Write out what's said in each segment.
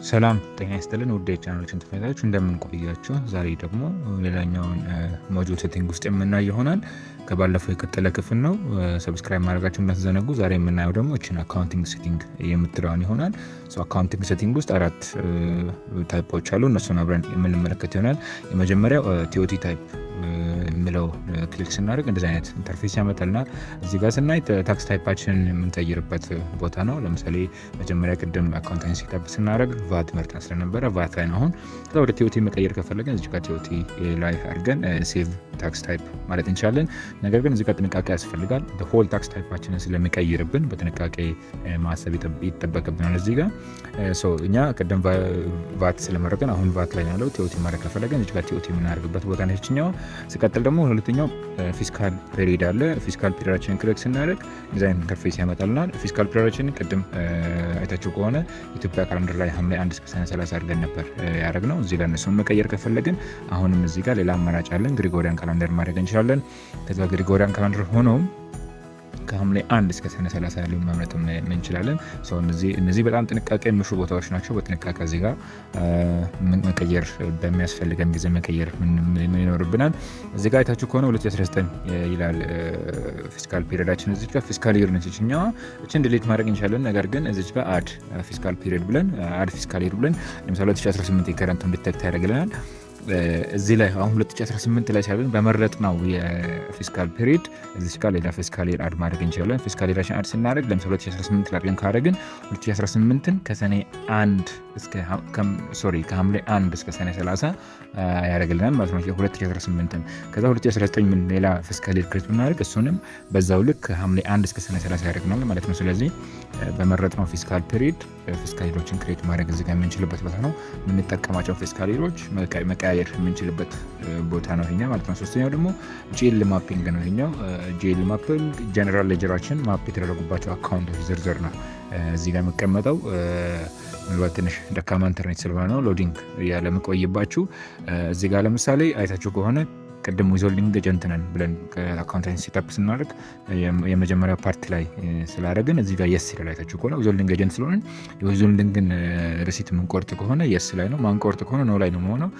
ሰላም ጤና ይስጥልን ውድ የቻናላችን ተከታታዮች እንደምን ቆያችሁ? ዛሬ ደግሞ ሌላኛውን ሞጁል ሴቲንግ ውስጥ የምናየው ይሆናል። ከባለፈው የቀጠለ ክፍል ነው። ሰብስክራይብ ማድረጋችሁን እንዳትዘነጉ። ዛሬ የምናየው ደግሞ እቺን አካውንቲንግ ሴቲንግ የምትለውን ይሆናል። አካውንቲንግ ሴቲንግ ውስጥ አራት ታይፖች አሉ። እነሱን አብረን የምንመለከት ይሆናል። የመጀመሪያው ቲኦቲ ታይፕ የሚለው ክሊክ ስናደርግ እንደዚህ አይነት ኢንተርፌስ ያመጣልናል። እዚህ ጋር ስናይ ታክስ ታይፓችንን የምንቀይርበት ቦታ ነው። ለምሳሌ መጀመሪያ ቅድም አካውንቲንግ ሴታፕ ስናደርግ ቫት መርጠን ስለነበረ ቫት ላይ ነው። አሁን ወደ ቲኦቲ መቀየር ከፈለገን እዚህ ጋር ቲኦቲ ላይ አድርገን ሴቭ ታክስ ታይፕ ማለት እንችላለን። ነገር ግን እዚህ ጋር ጥንቃቄ ያስፈልጋል። ሆል ታክስ ታይፓችንን ስለሚቀይርብን በጥንቃቄ ማሰብ ይጠበቅብናል። እዚህ ጋር እኛ ቅድም ቫት ስለመረጥን አሁን ቫት ላይ ያለው ቲኦቲ ማድረግ ከፈለገን እዚህ ጋር ቲኦቲ የምናደርግበት ቦታ ነች። ሲቀጥል ደግሞ ሁለተኛው ፊስካል ፔሪድ አለ። ፊስካል ፔሪዳችንን ክሊክ ስናደርግ ዲዛይን ኢንተርፌስ ያመጣልናል። ፊስካል ፔሪዳችንን ቅድም አይታችሁ ከሆነ ኢትዮጵያ ካላንደር ላይ ሐምሌ 1 እስከ ሰኔ 30 አድርገን ነበር ያደረግነው። እዚህ ጋር እነሱን መቀየር ከፈለግን አሁንም እዚህ ጋር ሌላ አማራጭ አለን። ግሪጎሪያን ካላንደር ማድረግ እንችላለን። ከዛ ግሪጎሪያን ካላንደር ሆኖም ከሐምሌ 1 እስከ ሰኔ 30 ያለው መምረጥ እንችላለን። እነዚህ በጣም ጥንቃቄ የሚሹ ቦታዎች ናቸው። በጥንቃቄ እዚህ ጋር መቀየር በሚያስፈልገን ጊዜ መቀየር ይኖርብናል። እዚህ ጋር አይታችሁ ከሆነ 2019 ይላል ፊስካል ፔሪዳችን። እዚህ ጋር ፊስካል ይር ነች እችኛዋ። እችን ዲሊት ማድረግ እንችላለን። ነገር ግን እዚህ ጋር አድ ፊስካል ፔሪድ ብለን አድ ፊስካል ይር ብለን ለምሳሌ 2018 የከረንት እንዲቴክት ያደርግልናል። እዚህ ላይ አሁን 2018 ላይ ሲያደርግ በመረጥ ነው የፊስካል ፔሪድ እዚህ ጋር ሌላ ፊስካል ይር አድ ማድረግ እንችላለን። ፊስካል ይራችን አድ ስናደርግ ለምሳሌ 2018 ላይ አድርገን ካደረግን 2018ን ከሰኔ 1 እስከ ከሐምሌ 1 እስከ ሰኔ 30 ያደርግልናል ማለት ነው 2018ን። ከዛ 2019 ምን ሌላ ፊስካል ይር ክሬት ብናደርግ እሱንም በዛው ልክ ከሐምሌ 1 እስከ ሰኔ 30 ያደርግናል ማለት ነው። ስለዚህ በመረጥነው ፊስካል ፔሪድ ፊስካል ይሮችን ክሬት ማድረግ እዚህ ጋር የምንችልበት ቦታ ነው። የምንጠቀማቸው ፊስካል ይሮች መቀያየር የምንችልበት ቦታ ነው ይሄኛው ማለት ነው። ሶስተኛው ደግሞ ጂኤል ማፒንግ ነው። ይሄኛው ጂኤል ማፒንግ ጀነራል ሌጀራችን ማፕ የተደረጉባቸው አካውንቶች ዝርዝር ነው እዚህ ጋር የሚቀመጠው። ምናልባት ትንሽ ደካማ ኢንተርኔት ስለሆነ ነው ሎዲንግ ያለመቆይባችሁ። እዚህ ጋር ለምሳሌ አይታችሁ ከሆነ ቅድም ዊዞልዲንግ ኤጀንት ነን ብለን ከአካውንታንሲ ሴታፕ ስናደርግ የመጀመሪያው ፓርቲ ላይ ስላደረግን እዚህ ጋር የስ ይላል። አይታችሁ ከሆነ ዊዞልዲንግ ኤጀንት ስለሆነ የዊዞልዲንግን ሪሲት የምንቆርጥ ከሆነ የስ ላይ ነው፣ ማንቆርጥ ከሆነ ኖ ላይ ነው መሆነው።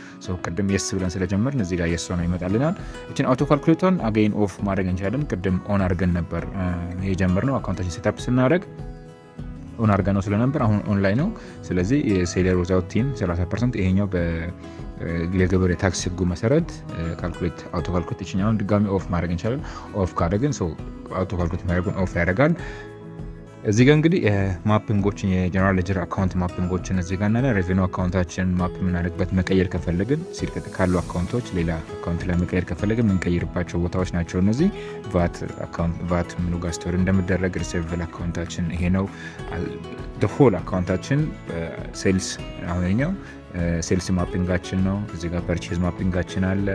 ቅድም የስ ብለን ስለጀመርን እዚህ ጋር የስ ሆነ ይመጣልናል። እችን አውቶ ካልኩሌተርን አገይን ኦፍ ማድረግ እንችላለን። ቅድም ኦን አድርገን ነበር የጀመርነው አካውንታንሲ ሴታፕ ስናደርግ ኦን አድርገን ነው ስለነበር አሁን ኦንላይን ነው። ስለዚህ የሴለር ዊዛውት ቲም 30% ይሄኛው የግብር የታክስ ህጉ መሰረት አውቶ ካልኩሌት ይችኛውን ድጋሚ ኦፍ ማድረግ እንችላለን። ኦፍ ካደረግን አውቶ ካልኩሌት ማድረጉን ኦፍ ያደርጋል። እዚህ ጋር እንግዲህ ማፒንጎችን የጀነራል ሌጀር አካውንት ማፒንጎችን እዚህ ጋር እና ሬቬኒው አካውንታችን ማፕ የምናደርግበት መቀየር ከፈለግን ሲርቀጥ ካሉ አካውንቶች ሌላ አካውንት ላይ መቀየር ከፈለግን የምንቀይርባቸው ቦታዎች ናቸው እነዚህ። ቫት ምኑ ጋር ስቶር እንደሚደረግ ሪሲቨብል አካውንታችን ይሄ ነው። ሆል አካውንታችን ሴልስ አሁንኛው ሴልስ ማፒንጋችን ነው። እዚህ ጋር ፐርቼዝ ማፒንጋችን አለ።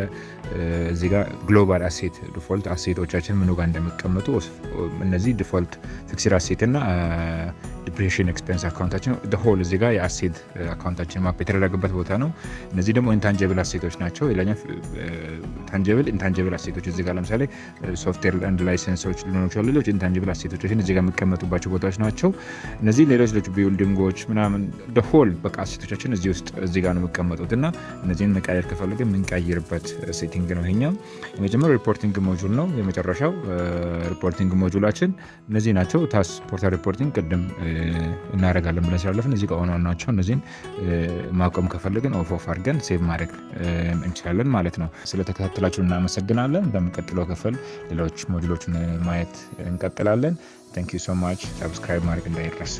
እዚህ ጋር ግሎባል አሴት ዲፎልት አሴቶቻችን ምኑ ጋር እንደሚቀመጡ እነዚህ ዲፎልት ፊክስድ አሴት እና ዲፕሬሽን ኤክስፔንስ አካውንታችን ሆል እዚህ ጋር የአሴት አካውንታችን ማፕ የተደረገበት ቦታ ነው። እነዚህ ደግሞ ኢንታንጀብል አሴቶች ናቸው። ሌላኛው ታንጀብል ኢንታንጀብል አሴቶች እዚህ ጋር ለምሳሌ ሶፍትዌር አንድ ላይሰንሶች ሊሆኑ ይችላሉ። ሌሎች ኢንታንጀብል አሴቶችን እዚህ ጋር የሚቀመጡባቸው ቦታዎች ናቸው። እነዚህ ሌሎች ቢልዲንጎች ምናምን ሆል በቃ አሴቶቻችን እዚህ ጋር ነው የሚቀመጡት እና እነዚህን መቀየር ከፈለግን የምንቀይርበት ሴቲንግ ነው ይሄኛው። የመጀመሪያው ሪፖርቲንግ ሞጁል ነው። የመጨረሻው ሪፖርቲንግ ሞጁላችን እነዚህ ናቸው። ታስ ፖርታል ሪፖርቲንግ ቅድም እናደርጋለን ብለን ስላለፍን እዚህ ጋር ሆነው ናቸው። እነዚህን ማቆም ከፈለግን ኦፍ አድርገን ሴቭ ማድረግ እንችላለን ማለት ነው። ስለተከታተላችሁ እናመሰግናለን። በሚቀጥለው ክፍል ሌሎች ሞጁሎችን ማየት እንቀጥላለን። ታንክ ዩ ሶ ማች። ሰብስክራይብ ማድረግ እንዳይረሳ።